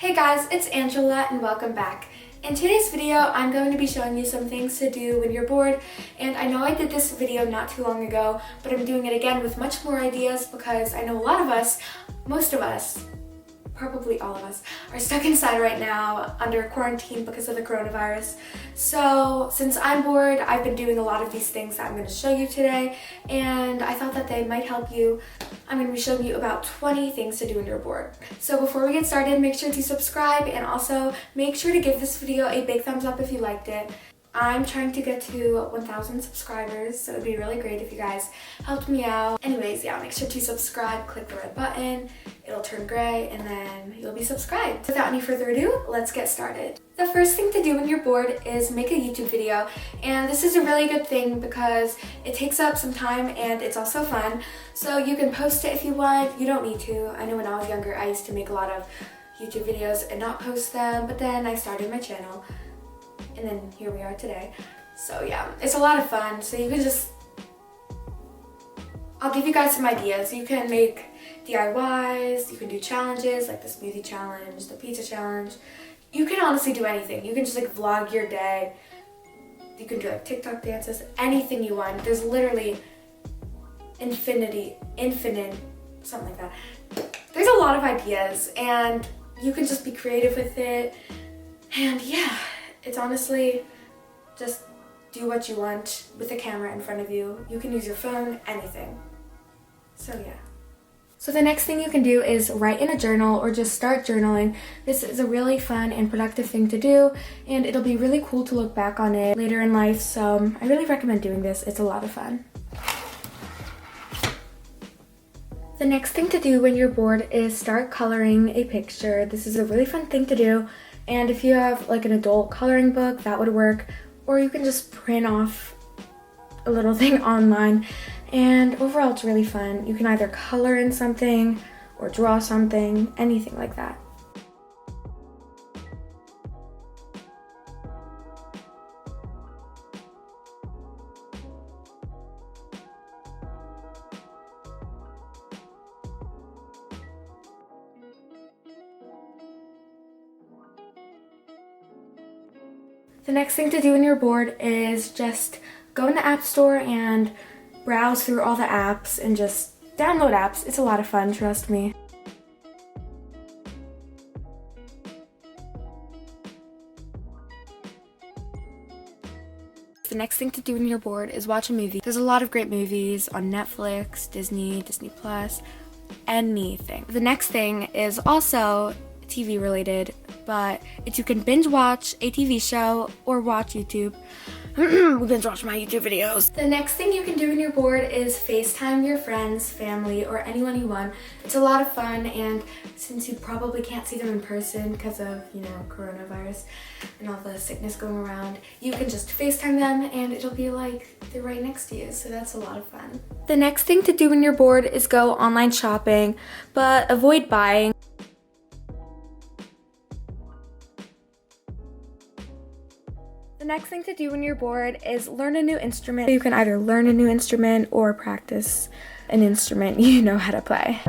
Hey guys, it's Angela and welcome back. In today's video, I'm going to be showing you some things to do when you're bored, and I know I did this video not too long ago, but I'm doing it again with much more ideas because I know a lot of us, most of us, probably all of us, are stuck inside right now under quarantine because of the coronavirus. So since I'm bored, I've been doing a lot of these things that I'm going to show you today, and I thought that they might help you. I'm going to be showing you about 20 things to do when you're bored. So before we get started, make sure to subscribe and also make sure to give this video a big thumbs up if you liked it. I'm trying to get to 1,000 subscribers, so it'd be really great if you guys helped me out. Anyways, yeah, make sure to subscribe, click the red button, it'll turn gray, and then you'll be subscribed. Without any further ado, let's get started. The first thing to do when you're bored is make a YouTube video, and this is a really good thing because it takes up some time and it's also fun. So you can post it if you want, you don't need to. I know when I was younger, I used to make a lot of YouTube videos and not post them, but then I started my channel. And then here we are today. So yeah, it's a lot of fun. So you can I'll give you guys some ideas. You can make DIYs, you can do challenges like the smoothie challenge, the pizza challenge. You can honestly do anything. You can just like vlog your day. You can do like TikTok dances, anything you want. There's literally infinite, something like that. There's a lot of ideas and you can just be creative with it. And yeah. It's honestly just do what you want with a camera in front of you. You can use your phone, anything. So yeah. So the next thing you can do is write in a journal or just start journaling. This is a really fun and productive thing to do, and it'll be really cool to look back on it later in life. So I really recommend doing this. It's a lot of fun. The next thing to do when you're bored is start coloring a picture. This is a really fun thing to do. And if you have like an adult coloring book, that would work. Or you can just print off a little thing online. And overall, it's really fun. You can either color in something or draw something, anything like that. The next thing to do when you're bored is just go in the App Store and browse through all the apps and just download apps. It's a lot of fun, trust me. The next thing to do when you're bored is watch a movie. There's a lot of great movies on Netflix, Disney, Disney Plus, anything. The next thing is also TV related, but it's you can binge watch a TV show or watch YouTube. Binge watch my YouTube videos. The next thing you can do when you're bored is FaceTime your friends, family, or anyone you want. It's a lot of fun, and since you probably can't see them in person because of, coronavirus and all the sickness going around, you can just FaceTime them and it'll be like they're right next to you, so that's a lot of fun. The next thing to do when you're bored is go online shopping, but avoid buying. The next thing to do when you're bored is learn a new instrument. You can either learn a new instrument or practice an instrument you know how to play.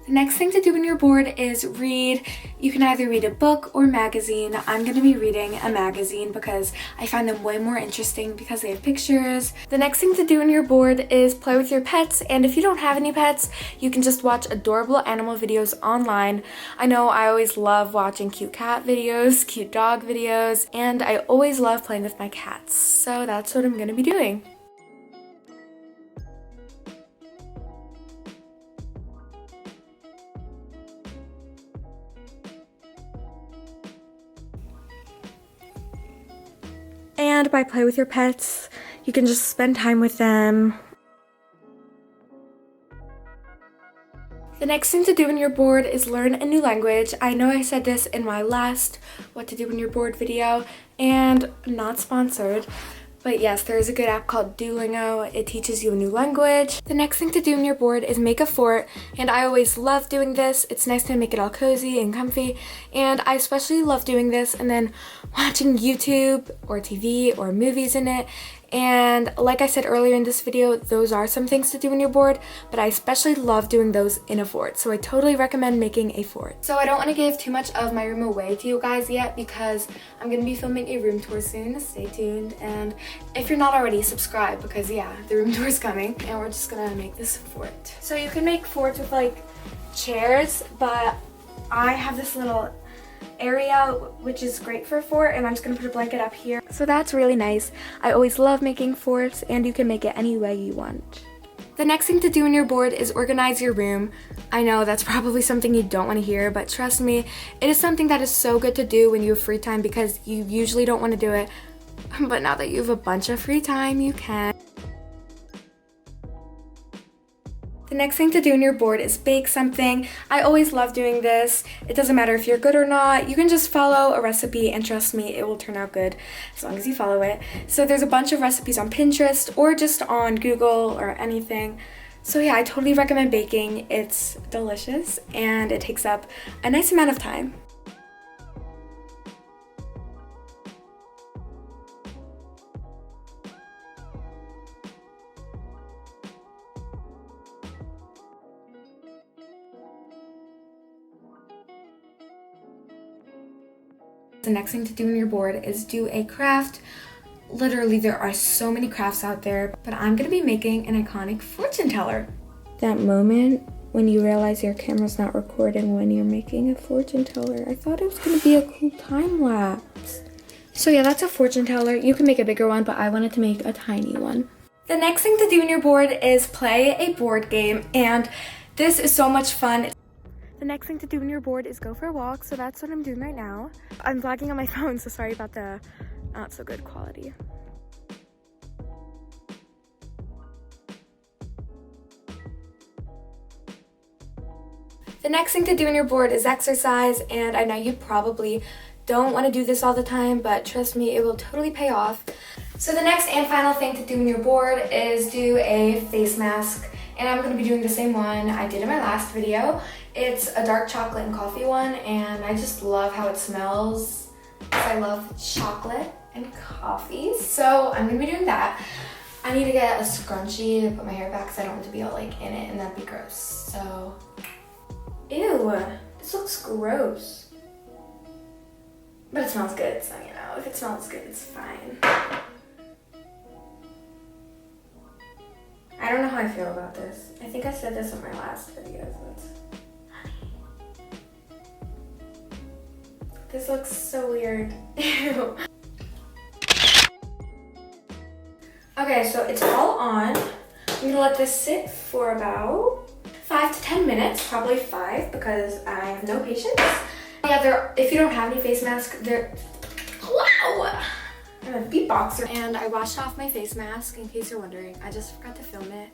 The next thing to do when you're bored is read. You can either read a book or magazine. I'm going to be reading a magazine because I find them way more interesting because they have pictures. The next thing to do when you're bored is play with your pets, and if you don't have any pets, you can just watch adorable animal videos online. I know I always love watching cute cat videos, cute dog videos, and I always love playing with my cats, so that's what I'm going to be doing. And by play with your pets, you can just spend time with them. The next thing to do when you're bored is learn a new language. I know I said this in my last What to Do When You're Bored video, and not sponsored. But yes, there is a good app called Duolingo. It teaches you a new language. The next thing to do when you're bored is make a fort, and I always love doing this. It's nice to make it all cozy and comfy, and I especially love doing this and then watching YouTube or TV or movies in it. And like I said earlier in this video, those are some things to do when you're bored, but I especially love doing those in a fort. So I totally recommend making a fort. So I don't want to give too much of my room away to you guys yet because I'm going to be filming a room tour soon. Stay tuned. And if you're not already, subscribe because yeah, the room tour is coming and we're just going to make this fort. So you can make forts with like chairs, but I have this little area which is great for a fort, and I'm just gonna put a blanket up here. So that's really nice. I always love making forts, and you can make it any way you want. The next thing to do when you're bored is organize your room. I know that's probably something you don't want to hear, but trust me, it is something that is so good to do when you have free time because you usually don't want to do it, but now that you have a bunch of free time, you can. The next thing to do when you're bored is bake something. I always love doing this. It doesn't matter if you're good or not. You can just follow a recipe and trust me, it will turn out good as long as you follow it. So there's a bunch of recipes on Pinterest or just on Google or anything. So yeah, I totally recommend baking. It's delicious and it takes up a nice amount of time. The next thing to do when you're bored is do a craft. Literally, there are so many crafts out there, but I'm gonna be making an iconic fortune teller. That moment when you realize your camera's not recording when you're making a fortune teller. I thought it was gonna be a cool time lapse. So yeah, that's a fortune teller. You can make a bigger one, but I wanted to make a tiny one. The next thing to do when you're bored is play a board game, and this is so much fun. The next thing to do when you're bored is go for a walk, so that's what I'm doing right now. I'm vlogging on my phone, so sorry about the not so good quality. The next thing to do when you're bored is exercise, and I know you probably don't want to do this all the time, but trust me, it will totally pay off. So the next and final thing to do when you're bored is do a face mask, and I'm going to be doing the same one I did in my last video. It's a dark chocolate and coffee one, and I just love how it smells because I love chocolate and coffee. So I'm gonna be doing that. I need to get a scrunchie to put my hair back because I don't want to be all like in it and that'd be gross. So, ew, this looks gross. But it smells good, so you know, if it smells good, it's fine. I don't know how I feel about this. I think I said this in my last video, so it's... This looks so weird. Ew. Okay, so it's all on. I'm gonna let this sit for about 5 to 10 minutes, probably 5 because I have no patience. Yeah, if you don't have any face mask, wow! I'm a beatboxer. And I washed off my face mask, in case you're wondering. I just forgot to film it.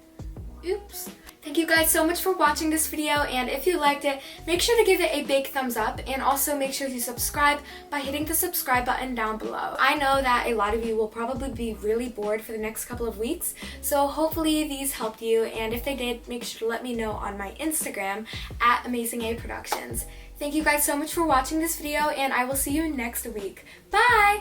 Oops. Thank you guys so much for watching this video, and if you liked it, make sure to give it a big thumbs up, and also make sure to subscribe by hitting the subscribe button down below. I know that a lot of you will probably be really bored for the next couple of weeks, so hopefully these helped you, and if they did, make sure to let me know on my Instagram at AmazingA.Productions. Thank you guys so much for watching this video, and I will see you next week. Bye!